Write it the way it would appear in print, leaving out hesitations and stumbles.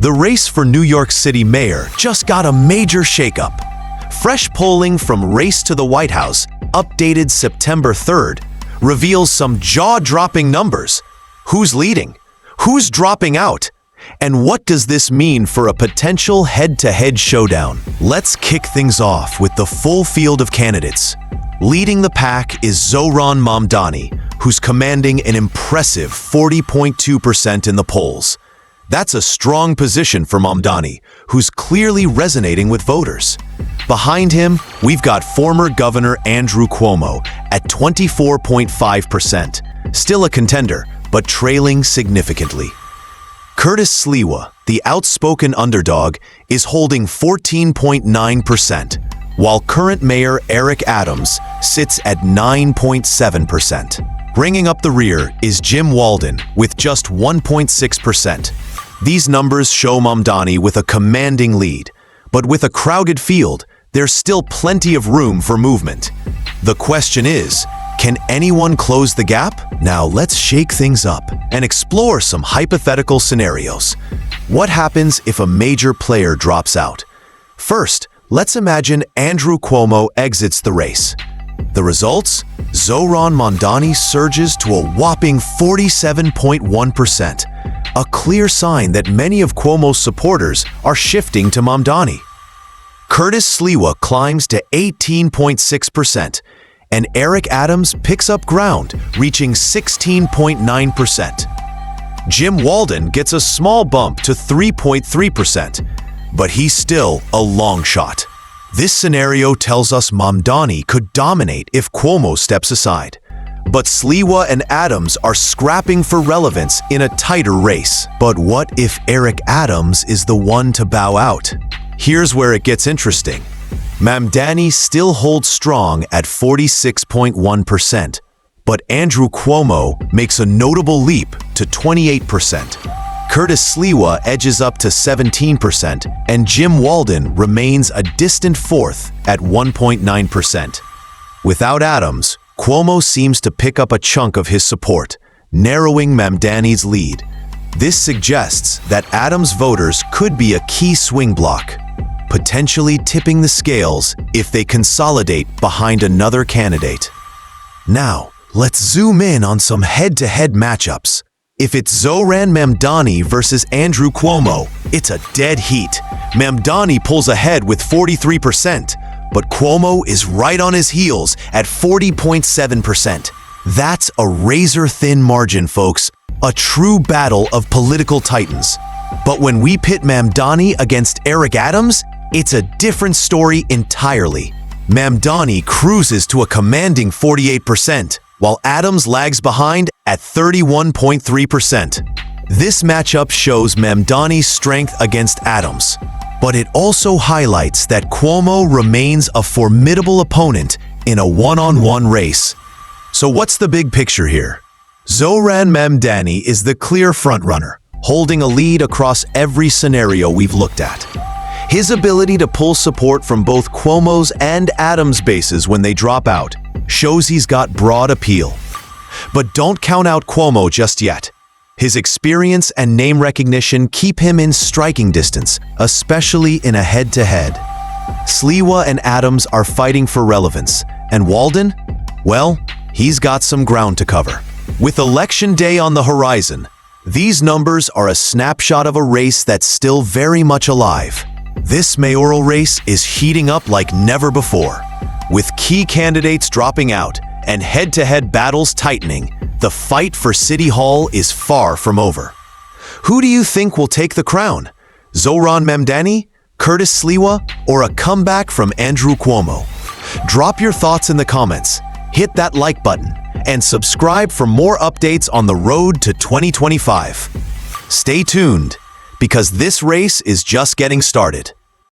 The race for New York City mayor just got a major shakeup. Fresh polling from Race to the White House, updated September 3rd, reveals some jaw-dropping numbers. Who's leading? Who's dropping out? And what does this mean for a potential head-to-head showdown? Let's kick things off with the full field of candidates. Leading the pack is Zohran Mamdani, who's commanding an impressive 40.2% in the polls. That's a strong position for Mamdani, who's clearly resonating with voters. Behind him, we've got former Governor Andrew Cuomo at 24.5%, still a contender, but trailing significantly. Curtis Sliwa, the outspoken underdog, is holding 14.9%, while current Mayor Eric Adams sits at 9.7%. Bringing up the rear is Jim Walden with just 1.6%. These numbers show Mamdani with a commanding lead, but with a crowded field, there's still plenty of room for movement. The question is, can anyone close the gap? Now let's shake things up and explore some hypothetical scenarios. What happens if a major player drops out? First, let's imagine Andrew Cuomo exits the race. The results? Zohran Mamdani surges to a whopping 47.1%, a clear sign that many of Cuomo's supporters are shifting to Mamdani. Curtis Sliwa climbs to 18.6%, and Eric Adams picks up ground, reaching 16.9%. Jim Walden gets a small bump to 3.3%, but he's still a long shot. This scenario tells us Mamdani could dominate if Cuomo steps aside. But Sliwa and Adams are scrapping for relevance in a tighter race. But what if Eric Adams is the one to bow out? Here's where it gets interesting. Mamdani still holds strong at 46.1%, but Andrew Cuomo makes a notable leap to 28%. Curtis Sliwa edges up to 17%, and Jim Walden remains a distant fourth at 1.9%. Without Adams, Cuomo seems to pick up a chunk of his support, narrowing Mamdani's lead. This suggests that Adams' voters could be a key swing bloc, potentially tipping the scales if they consolidate behind another candidate. Now, let's zoom in on some head-to-head matchups. If it's Zohran Mamdani versus Andrew Cuomo, it's a dead heat. Mamdani pulls ahead with 43%, but Cuomo is right on his heels at 40.7%. That's a razor-thin margin, folks, a true battle of political titans. But when we pit Mamdani against Eric Adams, it's a different story entirely. Mamdani cruises to a commanding 48%, while Adams lags behind at 31.3%. This matchup shows Mamdani's strength against Adams, but it also highlights that Cuomo remains a formidable opponent in a one-on-one race. So what's the big picture here? Zohran Mamdani is the clear frontrunner, holding a lead across every scenario we've looked at. His ability to pull support from both Cuomo's and Adams' bases when they drop out shows he's got broad appeal. But don't count out Cuomo just yet. His experience and name recognition keep him in striking distance, especially in a head-to-head. Sliwa and Adams are fighting for relevance, and Walden? Well, he's got some ground to cover. With Election Day on the horizon, these numbers are a snapshot of a race that's still very much alive. This mayoral race is heating up like never before. With key candidates dropping out and head-to-head battles tightening, the fight for City Hall is far from over. Who do you think will take the crown? Zohran Mamdani, Curtis Sliwa, or a comeback from Andrew Cuomo? Drop your thoughts in the comments, hit that like button, and subscribe for more updates on the road to 2025. Stay tuned, because this race is just getting started.